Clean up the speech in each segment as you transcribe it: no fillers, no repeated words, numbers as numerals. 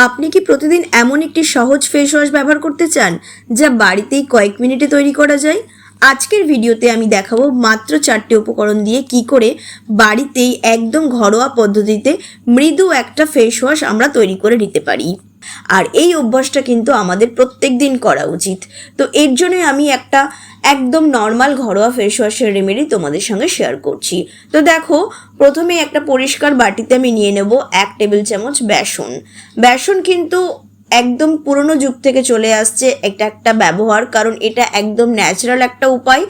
আপনি কি প্রতিদিন এমন একটি সহজ ফেস ওয়াশ ব্যবহার করতে চান যা বাড়িতেই কয়েক মিনিটে তৈরি করা যায়? আজকের ভিডিওতে আমি দেখাবো মাত্র 4টে উপকরণ দিয়ে কি করে বাড়িতেই একদম ঘরোয়া পদ্ধতিতে মৃদু একটা ফেস ওয়াশ আমরা তৈরি করে নিতে পারি। আর এই অভ্যাসটা কিন্তু আমাদের প্রত্যেক দিন করা উচিত। তো এর জন্যই আমি একটা একদম নর্মাল ঘরোয়া ফেস ওয়াশের রেমেডি তোমাদের সঙ্গে শেয়ার করছি। তো দেখো, প্রথমে একটা পরিষ্কার বাটিতে আমি নিয়ে নেব 1 টেবিল চামচ বেসন। বেসন কিন্তু একদম পুরনো যুগ থেকে চলে আসছে এটা একটা ব্যবহার, কারণ এটা একদম ন্যাচারাল একটা উপায়।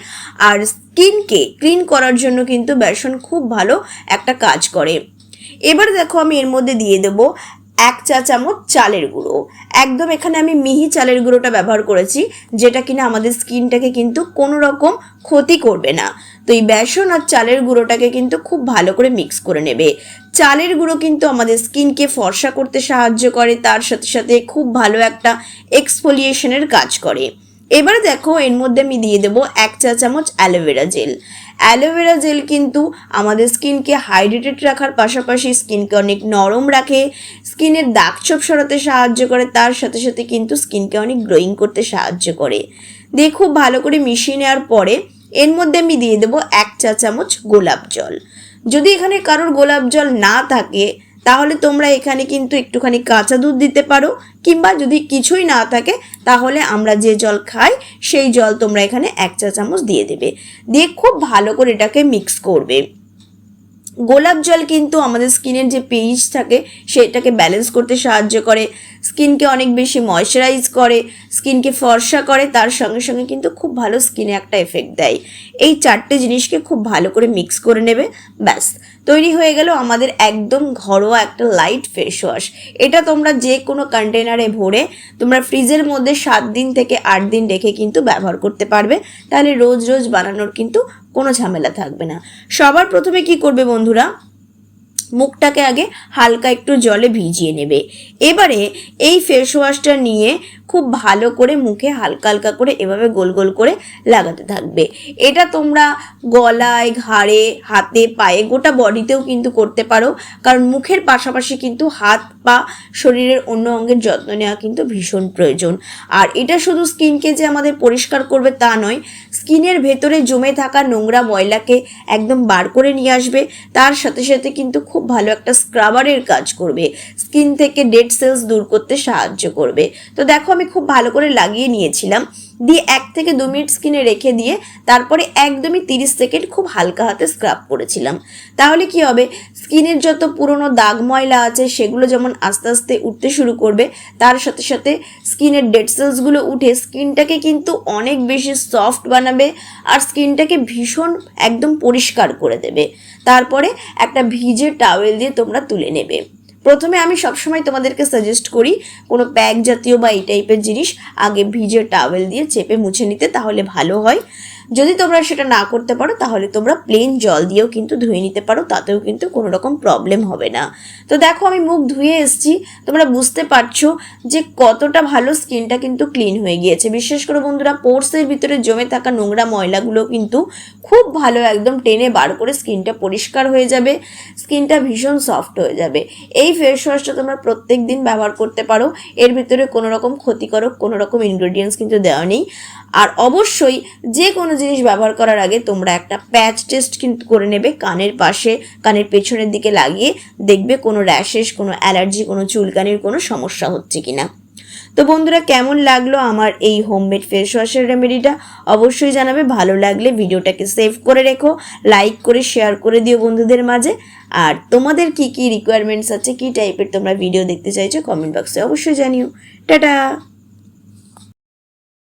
আর স্কিনকে ক্লিন করার জন্য কিন্তু বেসন খুব ভালো একটা কাজ করে। এবার দেখো, আমি এর মধ্যে দিয়ে দেবো 1 চা চামচ চালের গুঁড়ো। একদম এখানে আমি মিহি চালের গুঁড়োটা ব্যবহার করেছি, যেটা কিনা আমাদের স্কিনটাকে কিন্তু কোনো রকম ক্ষতি করবে না। তো এই বেসন আর চালের গুঁড়োটাকে কিন্তু খুব ভালো করে মিক্স করে নেবে। চালের গুঁড়ো কিন্তু আমাদের স্কিনকে ফর্সা করতে সাহায্য করে, তার সাথে সাথে খুব ভালো একটা এক্সফোলিয়েশনের কাজ করে। এবারে দেখো, এর মধ্যে আমি দিয়ে দেবো 1 চা চামচ অ্যালোভেরা জেল। অ্যালোভেরা জেল কিন্তু আমাদের স্কিনকে হাইড্রেটেড রাখার পাশাপাশি স্কিনকে অনেক নরম রাখে, স্কিনের দাগ ছোপ সরাতে সাহায্য করে, তার সাথে সাথে কিন্তু স্কিনকে অনেক গ্লোয়িং করতে সাহায্য করে। দিয়ে খুব ভালো করে মিশিয়ে নেওয়ার পরে এর মধ্যে আমি দিয়ে দেবো 1 চা চামচ গোলাপ জল। যদি এখানে কারোর গোলাপ জল না থাকে তাহলে তোমরা এখানে কিন্তু একটুখানি কাঁচা দুধ দিতে পারো, কিংবা যদি কিছুই না থাকে তাহলে আমরা যে জল খাই সেই জল তোমরা এখানে 1 চা চামচ দিয়ে দেবে। দিয়ে খুব ভালো করে এটাকে মিক্স করবে। গোলাপ জল কিন্তু আমাদের স্কিনের যে পিএইচ থাকে সেটাকে ব্যালেন্স করতে সাহায্য করে, স্কিনকে অনেক বেশি ময়শ্চারাইজ করে, স্কিনকে ফর্সা করে, তার সঙ্গে সঙ্গে কিন্তু খুব ভালো স্কিনে একটা এফেক্ট দেয়। এই 4টে জিনিসকে খুব ভালো করে মিক্স করে নেবে, ব্যাস তৈরি হয়ে গেল আমাদের একদম ঘরোয়া একটা লাইট ফেস ওয়াশ। এটা তোমরা যে কোনো কন্টেনারে ভরে তোমরা ফ্রিজের মধ্যে 7 দিন থেকে 8 দিন রেখে কিন্তু ব্যবহার করতে পারবে। তাহলে রোজ রোজ বানানোর কিন্তু কোনো ঝামেলা থাকবে না। সবার প্রথমে কি করবে বন্ধুরা, মুখটাকে আগে হালকা একটু জলে ভিজিয়ে নেবে। এবারে এই ফেস ওয়াশটা নিয়ে খুব ভালো করে মুখে হালকা হালকা করে এভাবে গোল গোল করে লাগাতে থাকবে। এটা তোমরা গলায়, ঘাড়ে, হাতে, পায়ে, গোটা বডিতেও কিন্তু করতে পারো, কারণ মুখের পাশাপাশি কিন্তু হাত পা শরীরের অন্য অঙ্গের যত্ন নেওয়া কিন্তু ভীষণ প্রয়োজন। আর এটা শুধু স্কিনকে যে আমাদের পরিষ্কার করবে তা নয়, স্কিনের ভেতরে জমে থাকা নোংরা ময়লাকে একদম বার করে নিয়ে আসবে, তার সাথে সাথে কিন্তু খুব ভালো একটা স্ক্রাবারের কাজ করবে, স্কিন থেকে ডেড সেলস দূর করতে সাহায্য করবে। তো দেখো, আমি খুব ভালো করে লাগিয়ে নিয়েছিলাম, দিয়ে 1 থেকে 2 মিনিট স্কিনে রেখে দিয়ে তারপরে একদমই 30 সেকেন্ড খুব হালকা হাতে স্ক্রাব করেছিলাম। তাহলে কি হবে, স্কিনের যত পুরনো দাগ ময়লা আছে সেগুলো যেমন আস্তে আস্তে উঠতে শুরু করবে, তার সাথে সাথে স্কিনের ডেড সেলসগুলো উঠে স্কিনটাকে কিন্তু অনেক বেশি সফট বানাবে আর স্কিনটাকে ভীষণ একদম পরিষ্কার করে দেবে। তারপরে একটা ভিজে টাওয়েল দিয়ে তোমরা তুলে নেবে। প্রথমে আমি সবসময় তোমাদেরকে সাজেস্ট করি কোনো প্যাক জাতীয় বা এই টাইপের জিনিস আগে ভিজে টাওয়েল দিয়ে চেপে মুছে নিতে, তাহলে ভালো হয়। যদি তোমরা সেটা না করতে পারো তাহলে তোমরা প্লেন জল দিয়েও কিন্তু ধুয়ে নিতে পারো, তাতেও কিন্তু কোনো রকম প্রবলেম হবে না। তো দেখো, আমি মুখ ধুয়ে এসেছি, তোমরা বুঝতে পারছো যে কতটা ভালো স্কিনটা কিন্তু ক্লিন হয়ে গিয়েছে। বিশেষ করে বন্ধুরা, পোর্সের ভিতরে জমে থাকা নোংরা ময়লাগুলো কিন্তু খুব ভালো একদম টেনে বার করে স্কিনটা পরিষ্কার হয়ে যাবে, স্কিনটা ভীষণ সফট হয়ে যাবে। এই ফেস ওয়াশটা তোমরা প্রত্যেক দিন ব্যবহার করতে পারো, এর ভিতরে কোনো রকম ক্ষতিকারক কোনো রকম ইনগ্রেডিয়েন্টস কিন্তু দেওয়া নেই। আর অবশ্যই যে কোনো জিনিস ব্যবহার করার আগে তোমরা একটা প্যাচ টেস্ট কিন্তু করে নেবে, কানের পাশে, কানের পেছনের দিকে লাগিয়ে দেখবে কোনো র্যাশেস, কোনো অ্যালার্জি, কোনো চুলকানির কোনো সমস্যা হচ্ছে কিনা। তো বন্ধুরা, কেমন লাগলো আমার এই হোমমেড ফেস ওয়াশের রেমেডিটা অবশ্যই জানাবে। ভালো লাগলে ভিডিওটাকে সেভ করে রেখো, লাইক করে শেয়ার করে দিও বন্ধুদের মাঝে। আর তোমাদের কি কি রিকোয়ারমেন্টস আছে, কি টাইপের তোমরা ভিডিও দেখতে চাইছো কমেন্ট বক্সে অবশ্যই জানিও। টাটা।